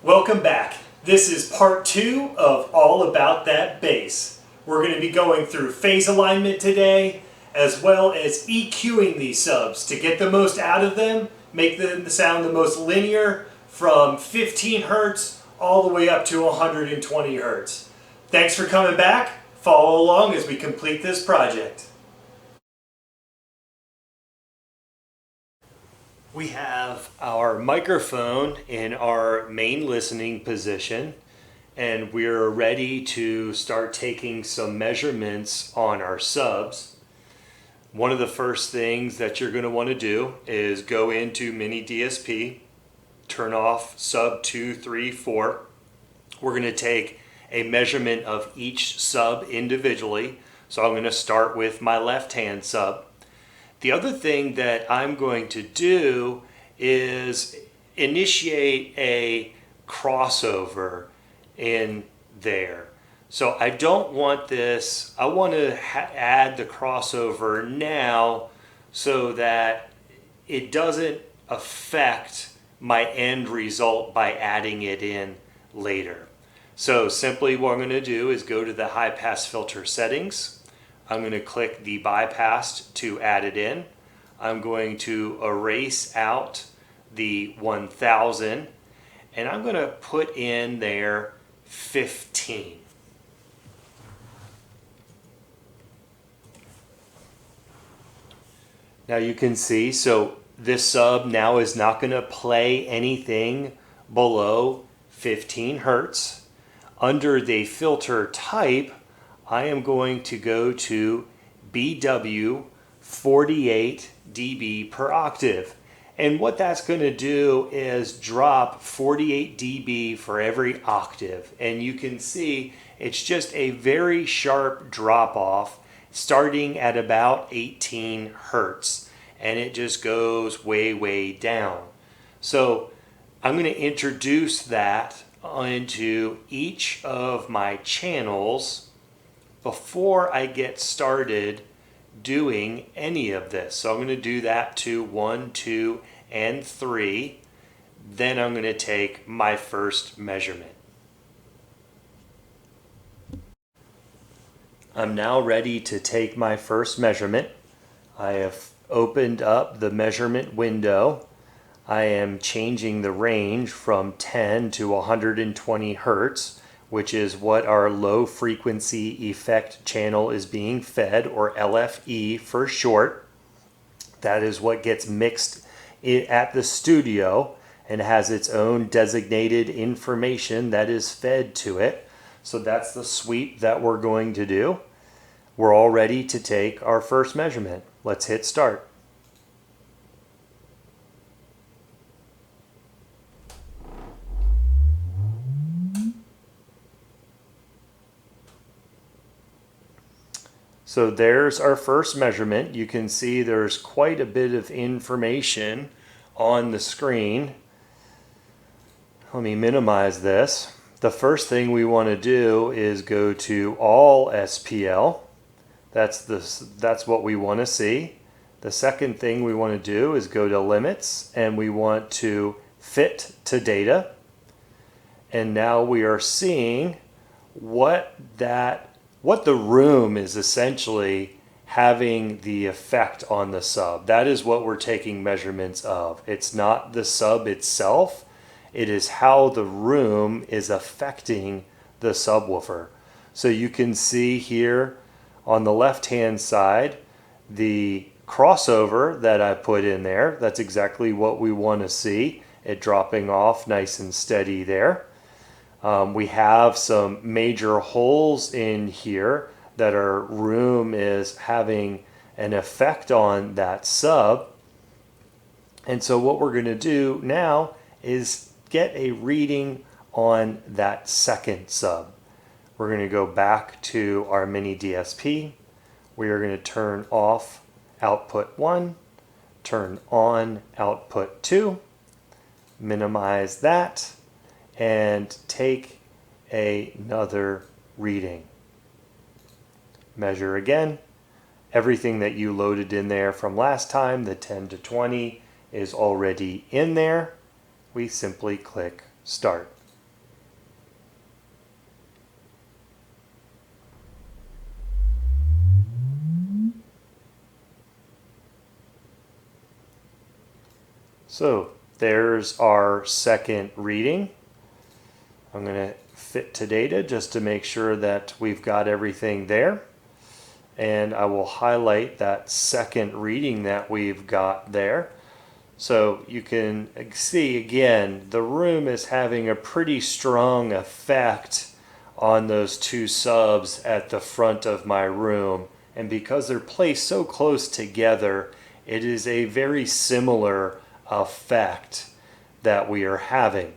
Welcome back. This is part 2 of All About That Bass. We're going to be going through phase alignment today, as well as EQing these subs to get the most out of them, make them sound the most linear from 15 hertz all the way up to 120 hertz. Thanks for coming back. Follow along as we complete this project. We have our microphone in our main listening position, and we're ready to start taking some measurements on our subs. One of the first things that you're going to want to do is go into Mini DSP, turn off sub 2, 3, 4. We're going to take a measurement of each sub individually. So I'm going to start with my left-hand sub. The other thing that I'm going to do is initiate a crossover in there. So I don't want this, I want to add the crossover now so that it doesn't affect my end result by adding it in later. So simply what I'm going to do is go to the high pass filter settings. I'm going to click the bypass to add it in. I'm going to erase out the 1000 and I'm going to put in there 15. Now you can see, so this sub now is not going to play anything below 15 hertz. Under the filter type, I am going to go to BW 48 dB per octave. And what that's going to do is drop 48 dB for every octave. And you can see it's just a very sharp drop off starting at about 18 hertz. And it just goes way, way down. So I'm going to introduce that into each of my channels before I get started doing any of this. So I'm going to do that to 1, 2, and 3. Then I'm going to take my first measurement. I'm now ready to take my first measurement. I have opened up the measurement window. I am changing the range from 10 to 120 hertz, which is what our low frequency effect channel is being fed, or LFE for short. That is what gets mixed at the studio and has its own designated information that is fed to it. So that's the sweep that we're going to do. We're all ready to take our first measurement. Let's hit start. So there's our first measurement. You can see there's quite a bit of information on the screen. Let me minimize this. The first thing we want to do is go to all SPL. That's what we want to see. The second thing we want to do is go to limits, and we want to fit to data. And now we are seeing what the room is essentially having the effect on the sub. That is what we're taking measurements of. It's not the sub itself. It is how the room is affecting the subwoofer. So you can see here on the left-hand side, the crossover that I put in there. That's exactly what we want to see. It dropping off nice and steady there. We have some major holes in here that our room is having an effect on that sub. And so what we're going to do now is get a reading on that second sub. We're going to go back to our mini DSP. We are going to turn off output 1, turn on output 2, minimize that, and take another reading. Measure again. Everything that you loaded in there from last time, the 10 to 20, is already in there. We simply click start. So there's our second reading. I'm going to fit to data just to make sure that we've got everything there. And I will highlight that second reading that we've got there. So you can see again, the room is having a pretty strong effect on those two subs at the front of my room. And because they're placed so close together, it is a very similar effect that we are having.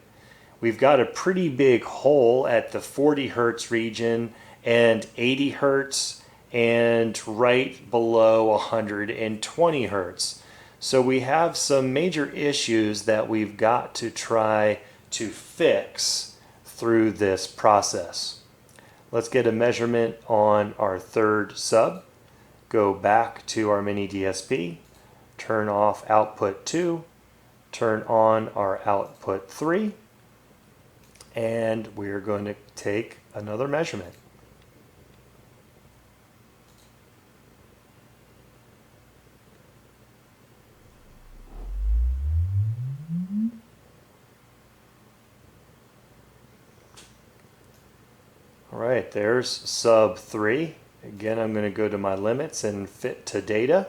We've got a pretty big hole at the 40 hertz region and 80 hertz and right below 120 hertz. So we have some major issues that we've got to try to fix through this process. Let's get a measurement on our third sub. Go back to our mini DSP, turn off output 2, turn on our output 3, and we're going to take another measurement. All right, there's sub 3. Again, I'm going to go to my limits and fit to data.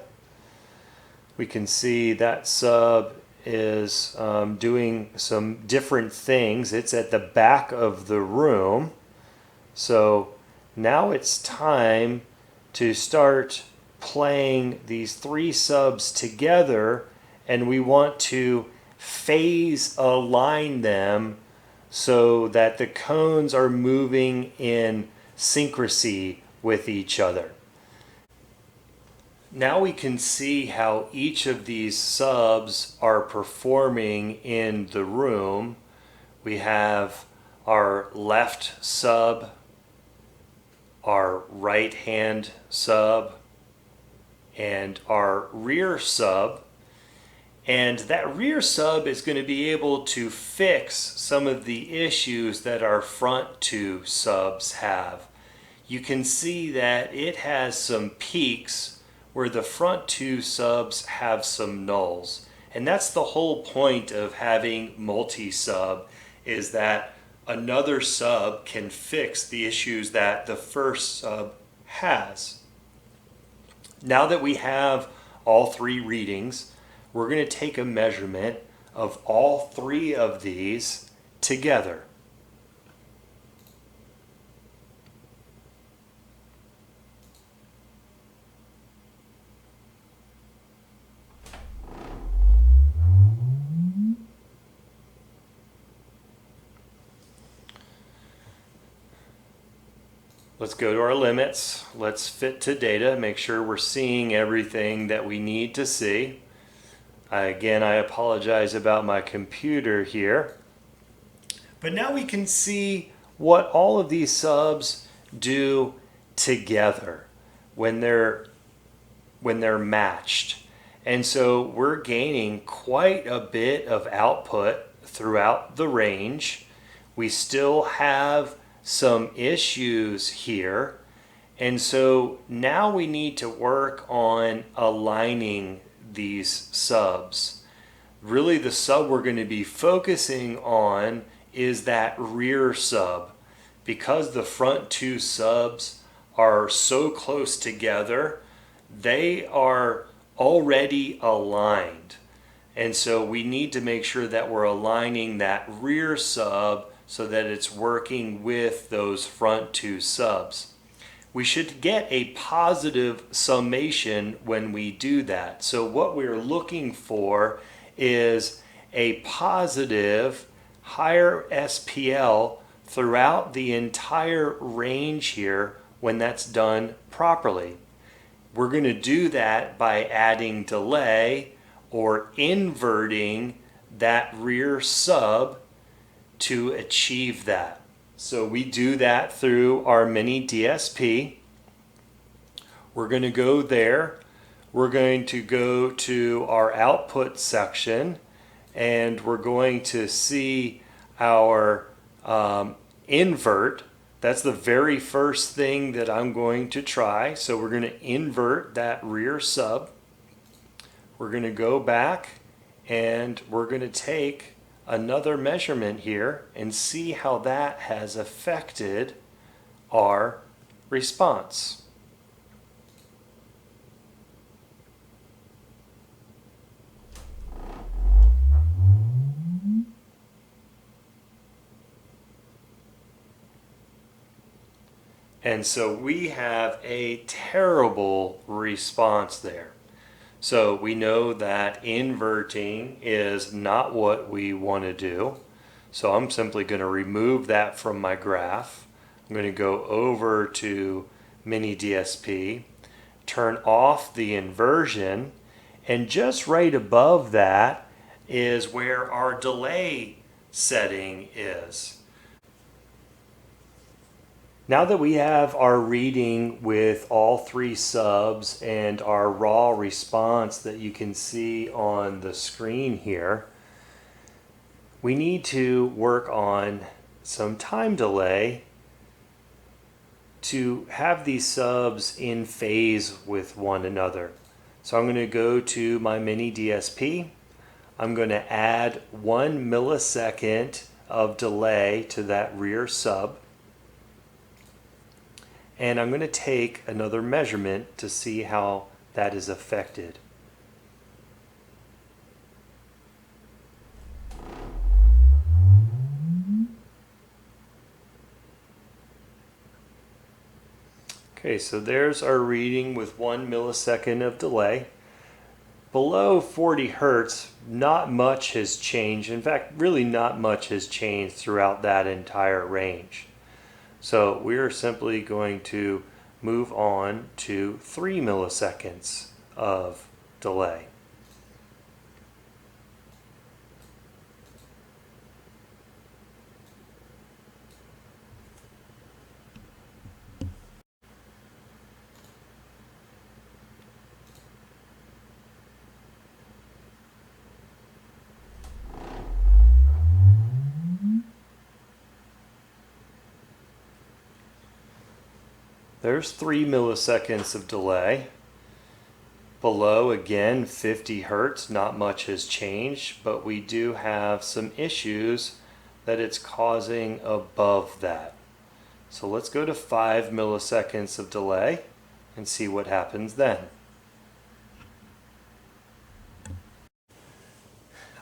We can see that sub is doing some different things. It's at the back of the room. So now it's time to start playing these three subs together, and we want to phase align them so that the cones are moving in synchrony with each other. Now we can see how each of these subs are performing in the room. We have our left sub, our right hand sub, and our rear sub. And that rear sub is going to be able to fix some of the issues that our front two subs have. You can see that it has some peaks where the front two subs have some nulls. And that's the whole point of having multi-sub, is that another sub can fix the issues that the first sub has. Now that we have all three readings, we're going to take a measurement of all three of these together. Let's go to our limits. Let's fit to data, make sure we're seeing everything that we need to see. Again, I apologize about my computer here. But now we can see what all of these subs do together when they're matched. And so we're gaining quite a bit of output throughout the range. We still have some issues here. And so now we need to work on aligning these subs. Really, the sub we're going to be focusing on is that rear sub. Because the front two subs are so close together, they are already aligned. And so we need to make sure that we're aligning that rear sub so that it's working with those front two subs. We should get a positive summation when we do that. So what we're looking for is a positive higher SPL throughout the entire range here when that's done properly. We're going to do that by adding delay or inverting that rear sub to achieve that. So we do that through our mini DSP. We're going to go there. We're going to go to our output section, and we're going to see our invert. That's the very first thing that I'm going to try. So we're going to invert that rear sub. We're going to go back And we're going to take another measurement here and see how that has affected our response. And so we have a terrible response there. So we know that inverting is not what we want to do. So I'm simply going to remove that from my graph. I'm going to go over to Mini DSP, turn off the inversion, and just right above that is where our delay setting is. Now that we have our reading with all three subs and our raw response that you can see on the screen here, we need to work on some time delay to have these subs in phase with one another. So I'm going to go to my Mini DSP. I'm going to add 1 millisecond of delay to that rear sub. And I'm going to take another measurement to see how that is affected. Okay, so there's our reading with 1 millisecond of delay. Below 40 hertz, not much has changed. In fact, really not much has changed throughout that entire range. So we're simply going to move on to 3 milliseconds of delay. There's 3 milliseconds of delay. Below, again, 50 hertz, not much has changed, but we do have some issues that it's causing above that. So let's go to 5 milliseconds of delay and see what happens then.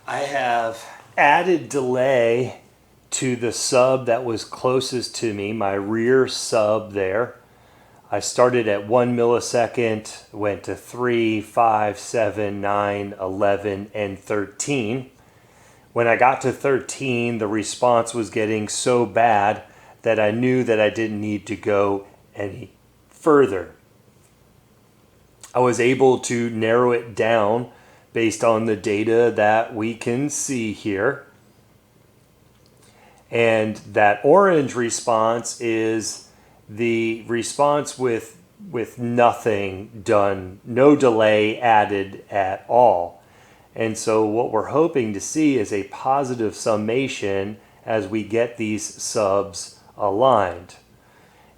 I have added delay to the sub that was closest to me, my rear sub there. I started at 1 millisecond, went to 3, 5, 7, 9, 11, and 13. When I got to 13, the response was getting so bad that I knew that I didn't need to go any further. I was able to narrow it down based on the data that we can see here. And that orange response is the response with nothing done, no delay added at all. And so what we're hoping to see is a positive summation as we get these subs aligned.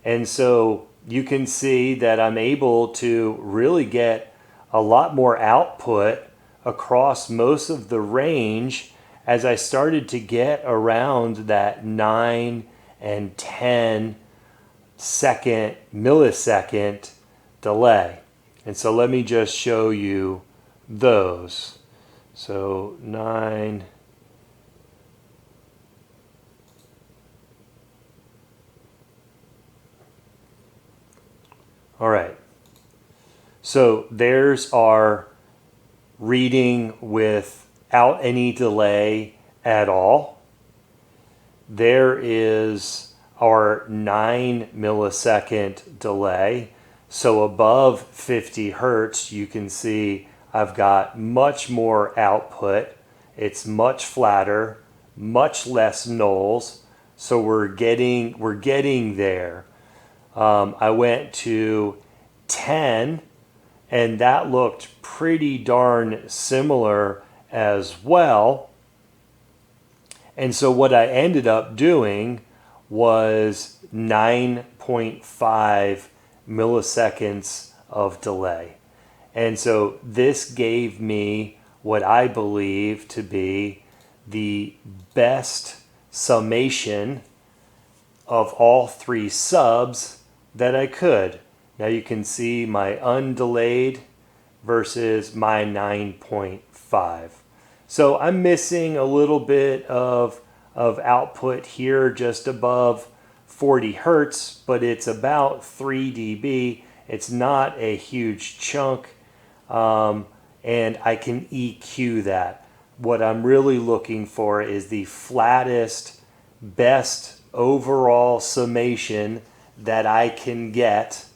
And so you can see that I'm able to really get a lot more output across most of the range as I started to get around that 9 and 10 millisecond delay. And so let me just show you those. So 9. All right. So there's our reading without any delay at all. There is our 9 millisecond delay. So above 50 hertz, you can see I've got much more output. It's much flatter, much less nulls. So we're getting there. I went to 10, and that looked pretty darn similar as well. And so what I ended up doing was 9.5 milliseconds of delay. And so this gave me what I believe to be the best summation of all three subs that I could. Now you can see my undelayed versus my 9.5. So I'm missing a little bit of output here just above 40 hertz, but it's about 3 dB. It's not a huge chunk, and I can EQ that. What I'm really looking for is the flattest, best overall summation that I can get,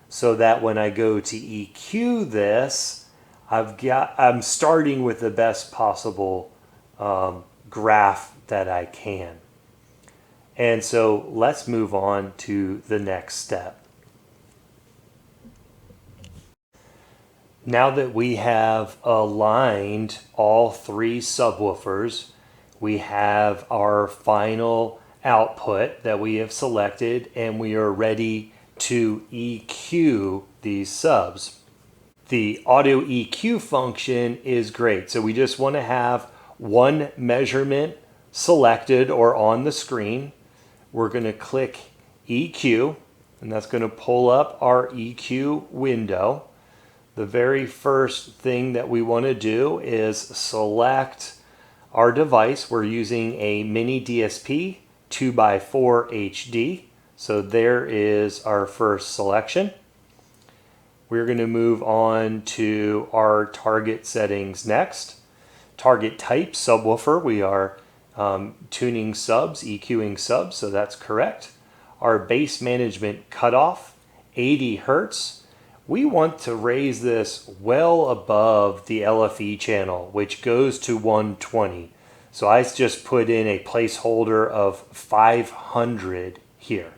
so that when I go to EQ this, I'm starting with the best possible graph that I can. And so let's move on to the next step. Now that we have aligned all three subwoofers, we have our final output that we have selected, and we are ready to EQ these subs. The auto EQ function is great. So we just want to have one measurement selected or on the screen. We're going to click EQ, and that's going to pull up our EQ window. The very first thing that we want to do is select our device. We're using a mini DSP 2x4 HD. So there is our first selection. We're going to move on to our target settings next. Target type, subwoofer. We are tuning subs, EQing subs, so that's correct. Our bass management cutoff, 80 hertz. We want to raise this well above the LFE channel, which goes to 120. So I just put in a placeholder of 500 here.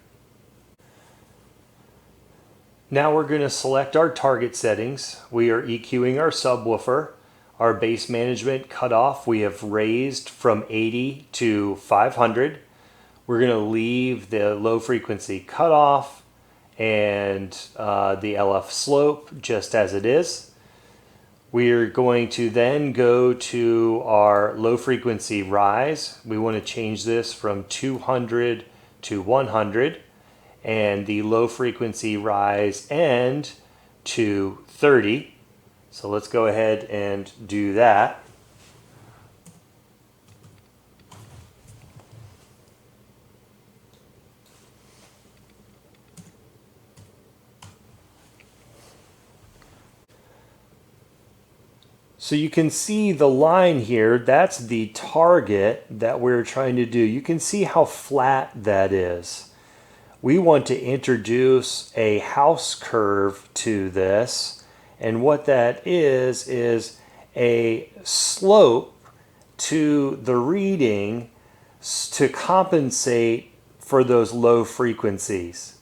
Now we're going to select our target settings. We are EQing our subwoofer. Our bass management cutoff we have raised from 80 to 500. We're going to leave the low frequency cutoff and the LF slope just as it is. We're going to then go to our low frequency rise. We want to change this from 200 to 100, and the low frequency rise end to 30. So let's go ahead and do that. So you can see the line here, that's the target that we're trying to do. You can see how flat that is. We want to introduce a house curve to this. And what that is a slope to the reading to compensate for those low frequencies.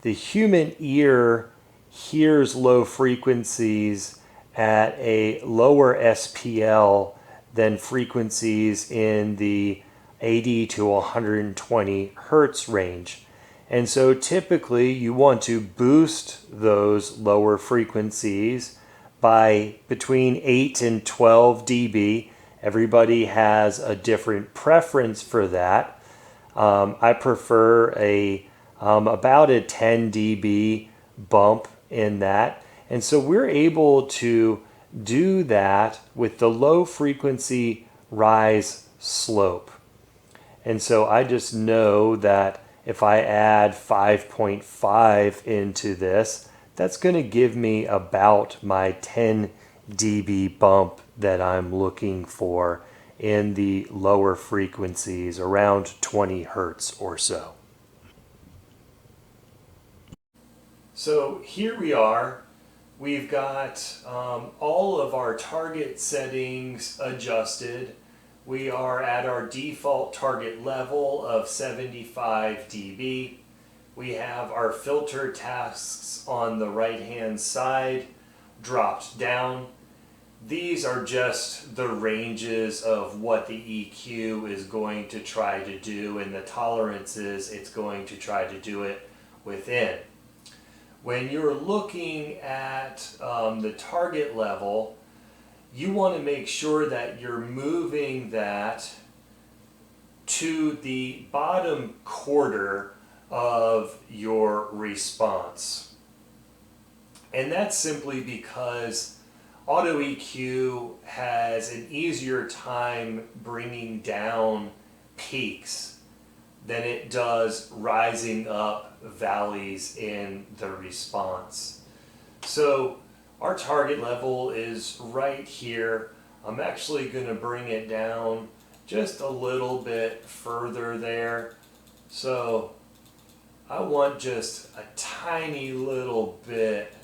The human ear hears low frequencies at a lower SPL than frequencies in the 80 to 120 hertz range. And so typically you want to boost those lower frequencies by between 8 and 12 dB. Everybody has a different preference for that. I prefer about a 10 dB bump in that. And so we're able to do that with the low frequency rise slope. And so I just know that if I add 5.5 into this, that's going to give me about my 10 dB bump that I'm looking for in the lower frequencies, around 20 hertz or so. So here we are. We've got all of our target settings adjusted. We are at our default target level of 75 dB. We have our filter tasks on the right-hand side dropped down. These are just the ranges of what the EQ is going to try to do and the tolerances it's going to try to do it within. When you're looking at the target level, you want to make sure that you're moving that to the bottom quarter of your response. And that's simply because Auto EQ has an easier time bringing down peaks than it does rising up valleys in the response. So our target level is right here. I'm actually going to bring it down just a little bit further there. So I want just a tiny little bit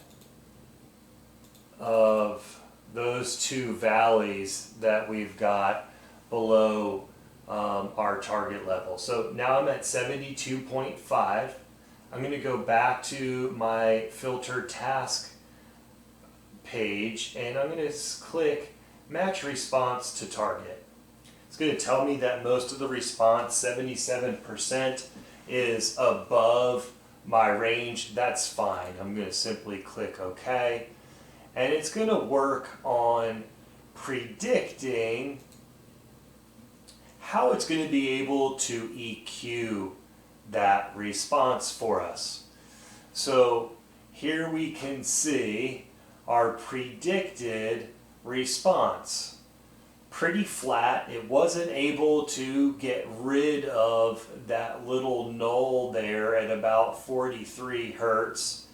of those two valleys that we've got below our target level. So now I'm at 72.5. I'm going to go back to my filter task page and I'm going to click match response to target. It's going to tell me that most of the response, 77%, is above my range. That's fine. I'm going to simply click OK. And it's going to work on predicting how it's going to be able to EQ that response for us. So here we can see our predicted response. Pretty flat. It wasn't able to get rid of that little null there at about 43 hertz.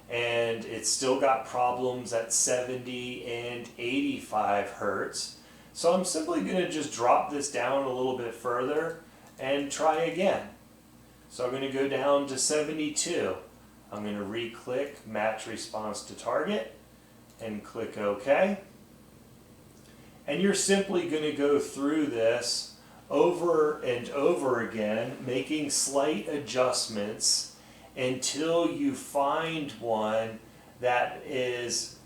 And it's still got problems at 70 and 85 hertz. So I'm simply going to just drop this down a little bit further and try again. So I'm going to go down to 72. I'm going to re-click match response to target and click OK. And you're simply going to go through this over and over again, making slight adjustments until you find one that is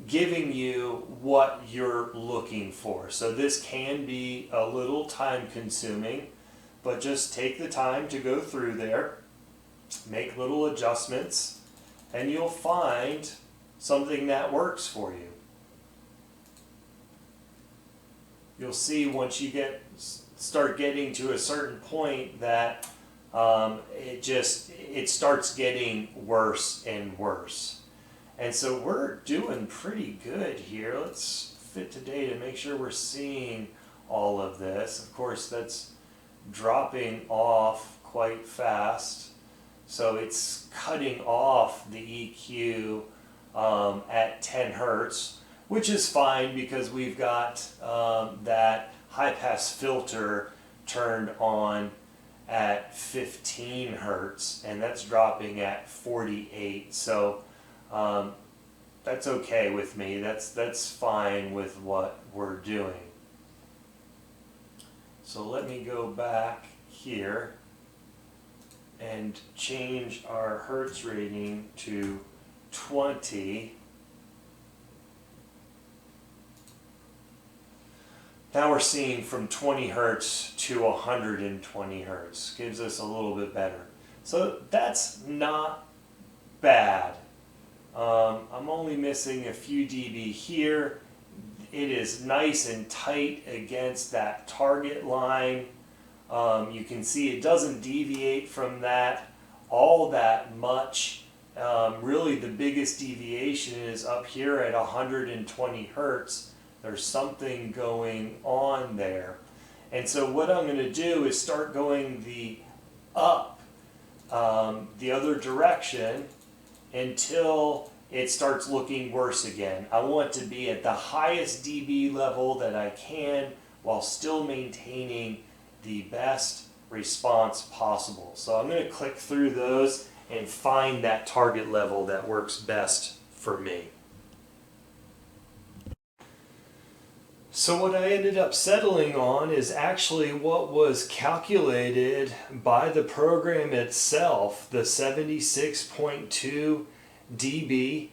giving you what you're looking for. So this can be a little time consuming, but just take the time to go through there, make little adjustments, and you'll find something that works for you. You'll see once you start getting to a certain point that it starts getting worse and worse. And so we're doing pretty good here. Let's fit to data, make sure we're seeing all of this. Of course, that's dropping off quite fast. So it's cutting off the EQ at 10 hertz, which is fine because we've got that high pass filter turned on at 15 hertz, and that's dropping at 48. So that's okay with me. That's fine with what we're doing. So let me go back here and change our hertz rating to 20. Now we're seeing from 20 hertz to 120 hertz. Gives us a little bit better. So that's not bad. I'm only missing a few dB here. It is nice and tight against that target line. You can see it doesn't deviate from that all that much. Really the biggest deviation is up here at 120 hertz. There's something going on there. And so what I'm going to do is start going the other direction until it starts looking worse again. I want to be at the highest dB level that I can while still maintaining the best response possible. So I'm going to click through those and find that target level that works best for me. So what I ended up settling on is actually what was calculated by the program itself, the 76.2 dB.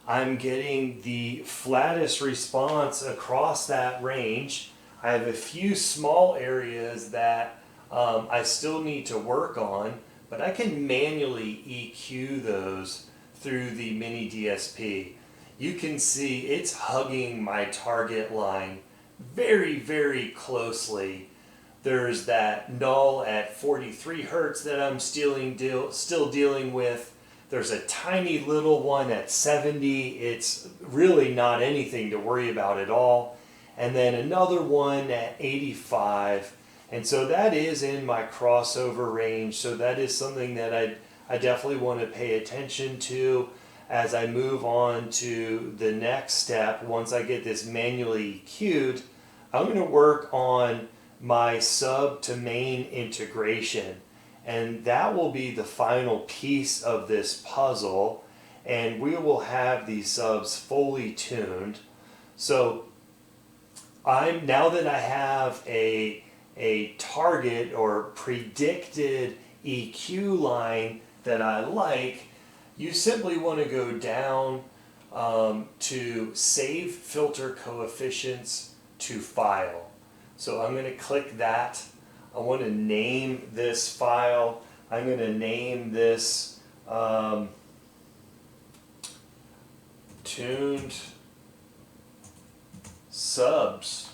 I'm getting the flattest response across that range. I have a few small areas that I still need to work on, but I can manually EQ those through the mini DSP. you can see it's hugging my target line very, very closely. There's that null at 43 hertz that I'm still dealing with. There's a tiny little one at 70. It's really not anything to worry about at all. And then another one at 85. And so that is in my crossover range. So that is something that I definitely want to pay attention to as I move on to the next step. Once I get this manually EQ'd, I'm going to work on my sub to main integration. And that will be the final piece of this puzzle. And we will have these subs fully tuned. So now that I have a target or predicted EQ line that I like, you simply want to go down to Save Filter Coefficients to File. So I'm going to click that. I want to name this file. I'm going to name this tuned subs.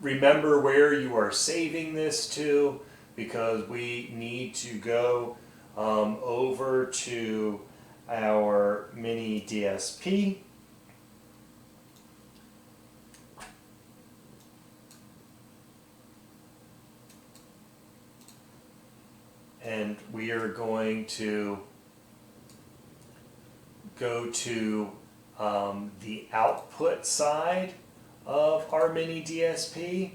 Remember where you are saving this to, because we need to go over to our mini DSP. And we are going to go to the output side of our mini DSP,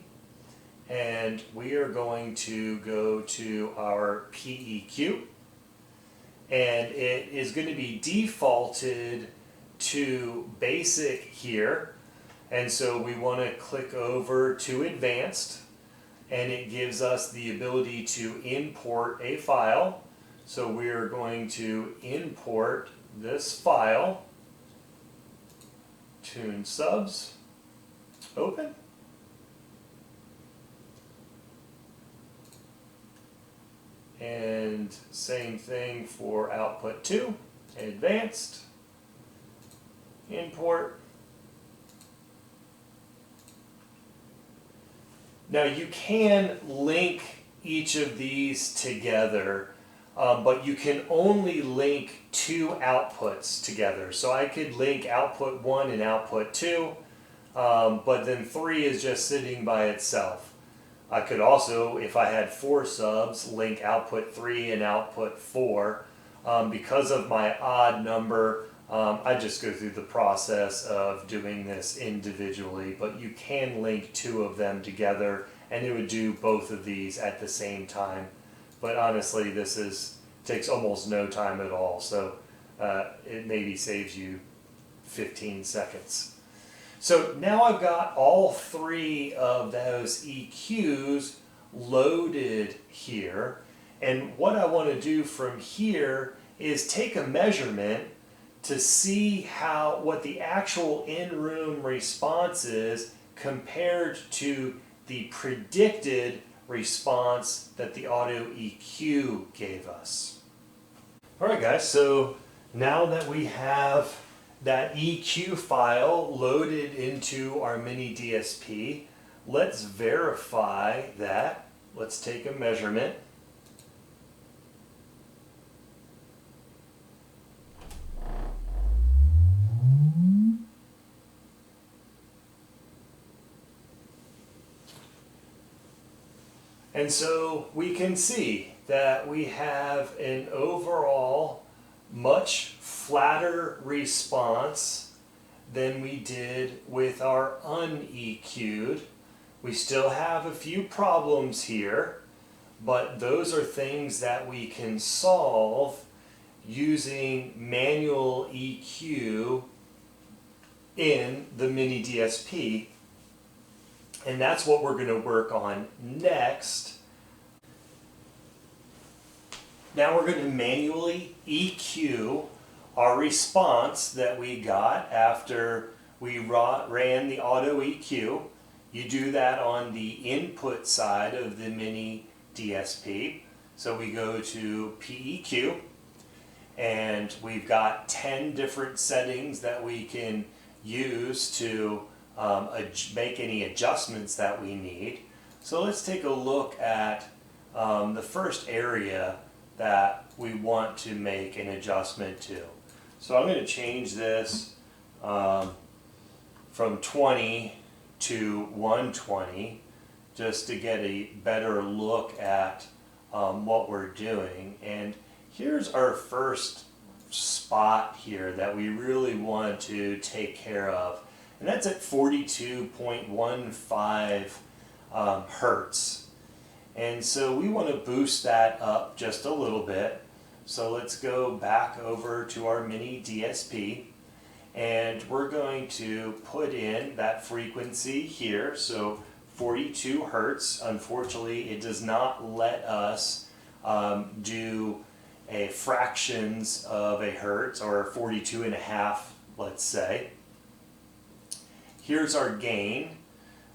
and we are going to go to our PEQ, and it is going to be defaulted to basic here, and so we want to click over to advanced, and it gives us the ability to import a file. So we are going to import this file, tune subs, open. And same thing for output 2, advanced, import. Now you can link each of these together, but you can only link 2 outputs together. So I could link output 1 and output 2, but then 3 is just sitting by itself. I could also, if I had 4 subs, link output 3 and output 4. Because of my odd number, I just go through the process of doing this individually, but you can link 2 of them together, and it would do both of these at the same time. But honestly, this takes almost no time at all, so it maybe saves you 15 seconds. So now I've got all 3 of those EQs loaded here, and what I want to do from here is take a measurement to see what the actual in-room response is compared to the predicted response that the auto EQ gave us. Alright guys, so now that we have that EQ file loaded into our mini DSP, let's verify that. Let's take a measurement. And so we can see that we have an overall much flatter response than we did with our un-EQ'd. We still have a few problems here, but those are things that we can solve using manual EQ in the mini DSP. And that's what we're going to work on next. Now we're going to manually EQ our response that we got after we ran the auto EQ. You do that on the input side of the mini DSP. So we go to PEQ, and we've got 10 different settings that we can use to make any adjustments that we need. So let's take a look at the first area that we want to make an adjustment to. So I'm going to change this from 20 to 120 just to get a better look at what we're doing. And here's our first spot here that we really want to take care of, and that's at 42.15 hertz. And so we want to boost that up just a little bit. So let's go back over to our mini DSP, and we're going to put in that frequency here. So 42 hertz. Unfortunately, it does not let us do a fractions of a hertz, or 42 and a half, let's say. Here's our gain.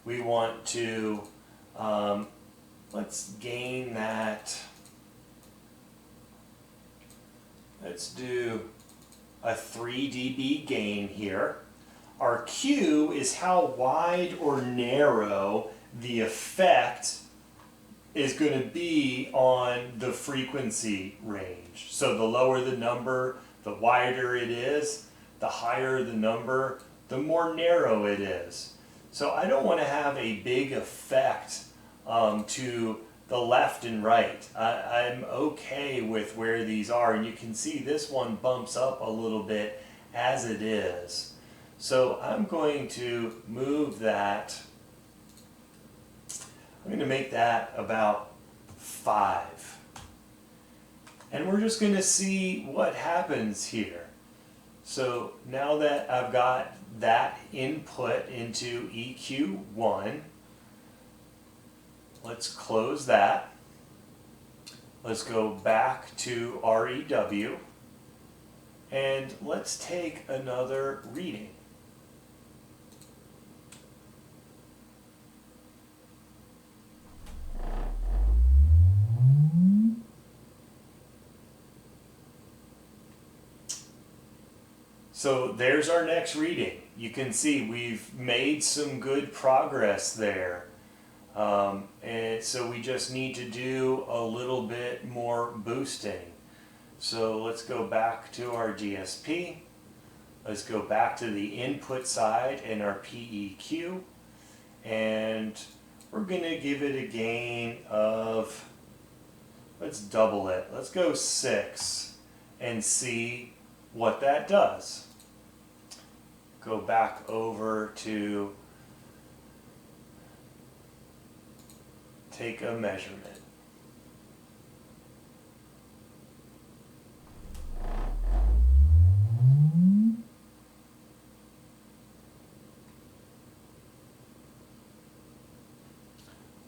We want to let's gain that. Let's do a 3 dB gain here. Our Q is how wide or narrow the effect is going to be on the frequency range. So the lower the number, the wider it is. The higher the number, the more narrow it is. So I don't want to have a big effect to the left and right. I'm okay with where these are, and you can see this one bumps up a little bit as it is. So I'm going to move that. I'm going to make that about 5. And we're just going to see what happens here. So now that I've got that input into EQ1, let's close that. Let's go back to REW, and let's take another reading. So there's our next reading. You can see we've made some good progress there. And so we just need to do a little bit more boosting. So let's go back to our DSP. Let's go back to the input side and our PEQ. And we're going to give it a gain of, let's double it. Let's go 6 and see what that does. Go back over to take a measurement.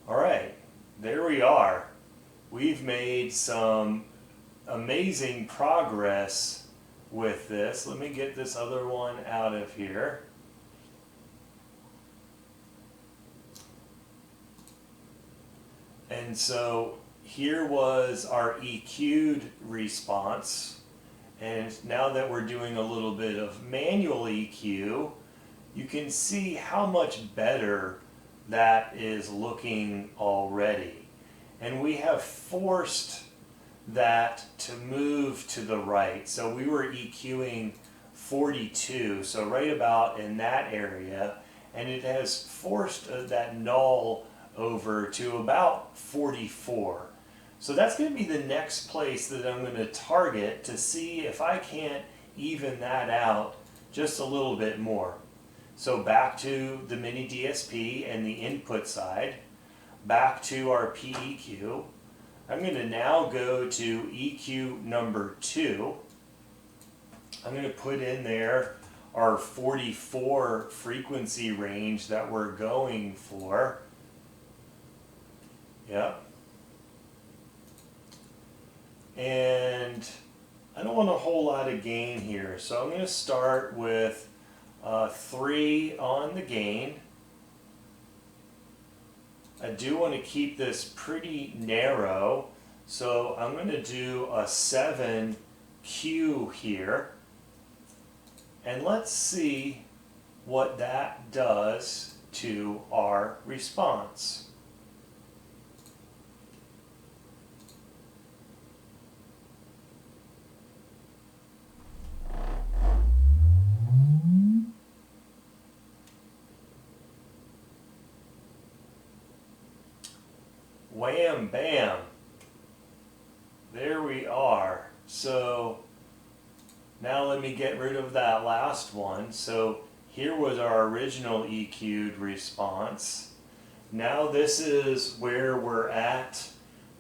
All right, there we are. We've made some amazing progress with this. Let me get this other one out of here. And so here was our EQ'd response. And now that we're doing a little bit of manual EQ, you can see how much better that is looking already. And we have forced that to move to the right. So we were EQing 42, so right about in that area, and it has forced that null over to about 44. So that's going to be the next place that I'm going to target to see if I can't even that out just a little bit more. So back to the mini DSP and the input side, back to our PEQ. I'm going to now go to EQ number 2. I'm going to put in there our 44 frequency range that we're going for. Yep. And I don't want a whole lot of gain here, so I'm going to start with 3 on the gain. I do want to keep this pretty narrow, so I'm going to do a 7 Q here. And let's see what that does to our response. Wham bam. There we are. So now let me get rid of that last one. So here was our original EQ'd response. Now this is where we're at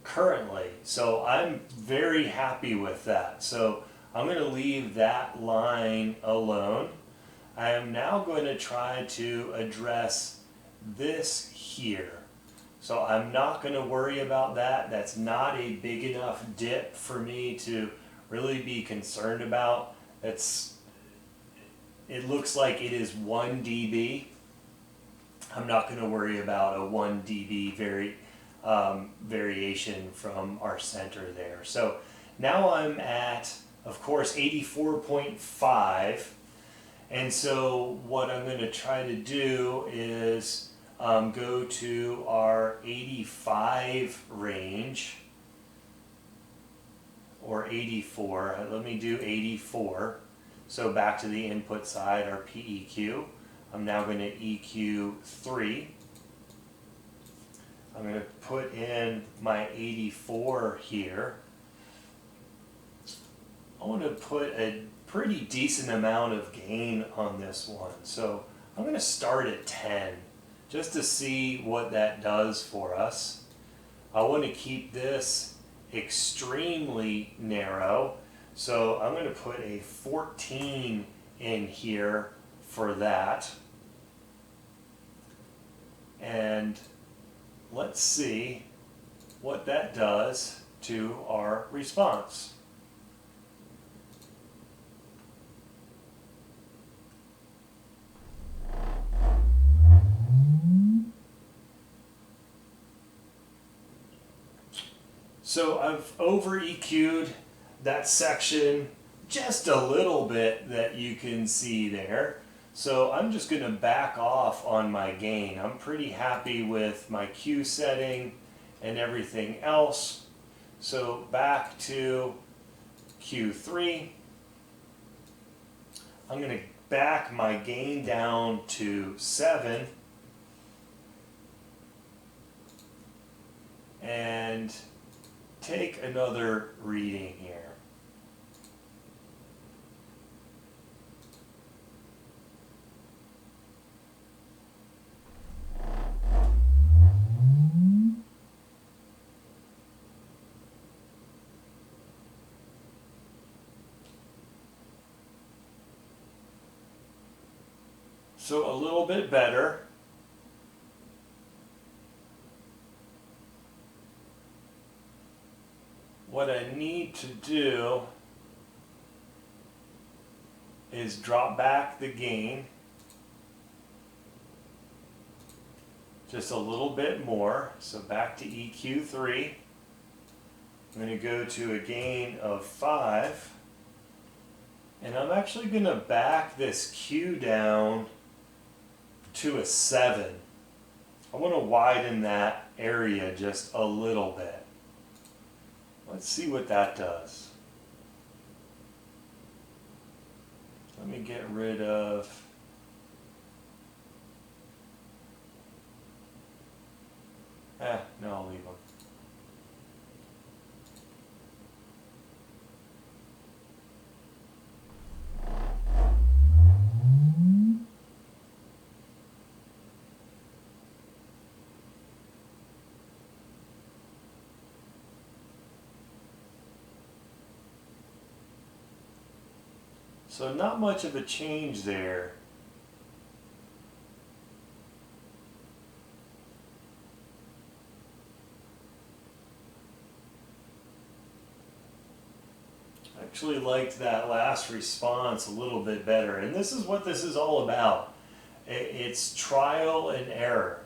currently. So I'm very happy with that. So I'm going to leave that line alone. I am now going to try to address this here. So I'm not going to worry about that. That's not a big enough dip for me to really be concerned about. It looks like it is 1 dB. I'm not going to worry about a 1 dB variation from our center there. So now I'm at, of course, 84.5. And so what I'm going to try to do is go to our 85 range, or 84. Let me do 84. So back to the input side, our PEQ. I'm now going to EQ 3. I'm going to put in my 84 here. I want to put a pretty decent amount of gain on this one. So I'm going to start at 10 just to see what that does for us. I want to keep this extremely narrow. So I'm going to put a 14 in here for that. And let's see what that does to our response. So I've over EQ'd that section just a little bit that you can see there. So I'm just going to back off on my gain. I'm pretty happy with my Q setting and everything else. So back to Q3. I'm going to back my gain down to 7. And take another reading here. So a little bit better. What I need to do is drop back the gain just a little bit more. So back to EQ3. I'm going to go to a gain of 5. And I'm actually going to back this Q down to a 7. I want to widen that area just a little bit. Let's see what that does. Let me get rid of no, I'll leave them. So not much of a change there. I actually liked that last response a little bit better. And this is what this is all about. It's trial and error.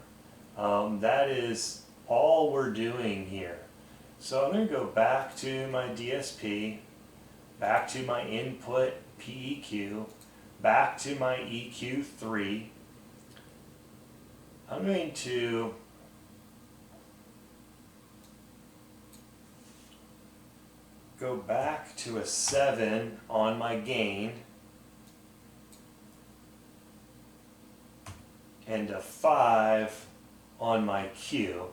That is all we're doing here. So I'm going to go back to my DSP. back to my input PEQ, back to my EQ3. I'm going to go back to a 7 on my gain and a 5 on my Q.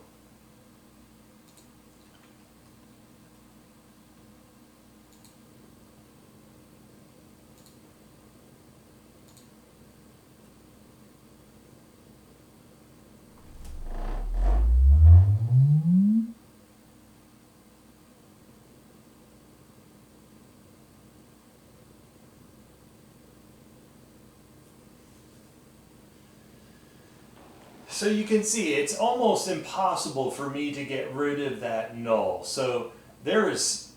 So you can see it's almost impossible for me to get rid of that null. So there is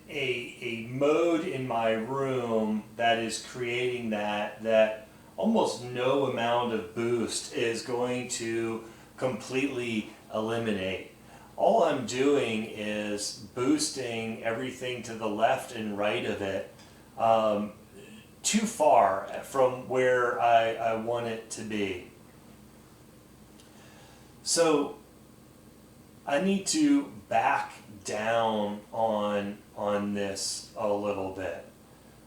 a mode in my room that is creating that almost no amount of boost is going to completely eliminate. All I'm doing is boosting everything to the left and right of it too far from where I want it to be. So I need to back down on this a little bit.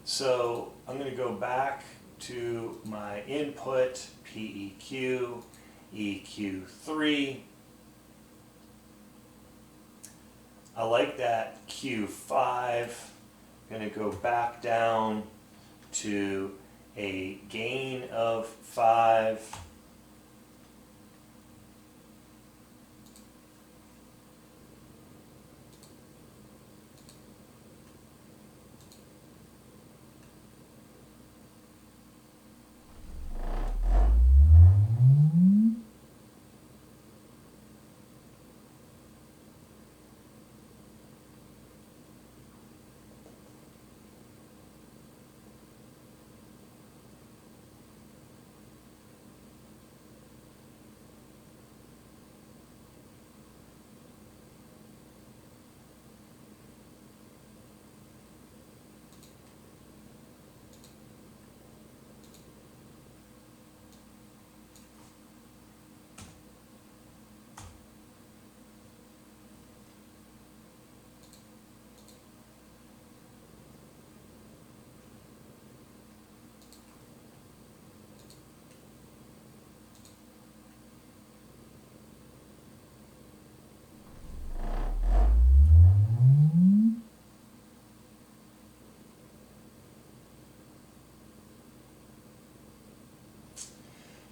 So I'm going to go back to my input PEQ, EQ3. I like that Q5. I'm going to go back down to a gain of 5.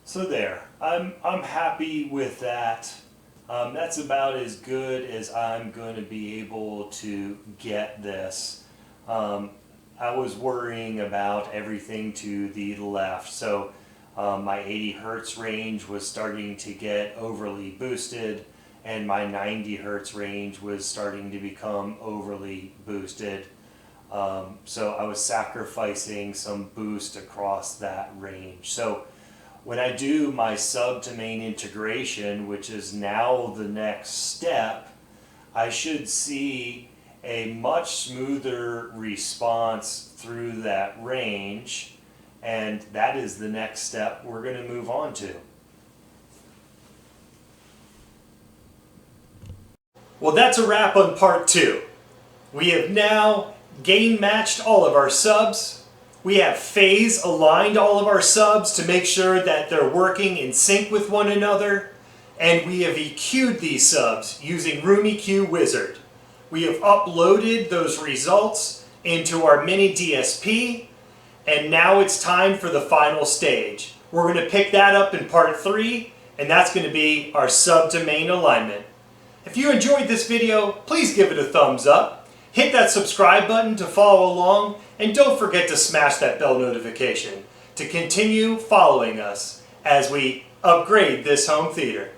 So there, I'm happy with that. That's about as good as I'm going to be able to get this. I was worrying about everything to the left, so my 80 hertz range was starting to get overly boosted, and my 90 hertz range was starting to become overly boosted. So I was sacrificing some boost across that range. So when I do my sub to main integration, which is now the next step, I should see a much smoother response through that range, and that is the next step we're going to move on to. Well, that's a wrap on part 2. We have now gain matched all of our subs. We have phase aligned all of our subs to make sure that they're working in sync with one another. And we have EQ'd these subs using Room EQ Wizard. We have uploaded those results into our mini DSP. And now it's time for the final stage. We're going to pick that up in part 3. And that's going to be our sub to main alignment. If you enjoyed this video, please give it a thumbs up. Hit that subscribe button to follow along, and don't forget to smash that bell notification to continue following us as we upgrade this home theater.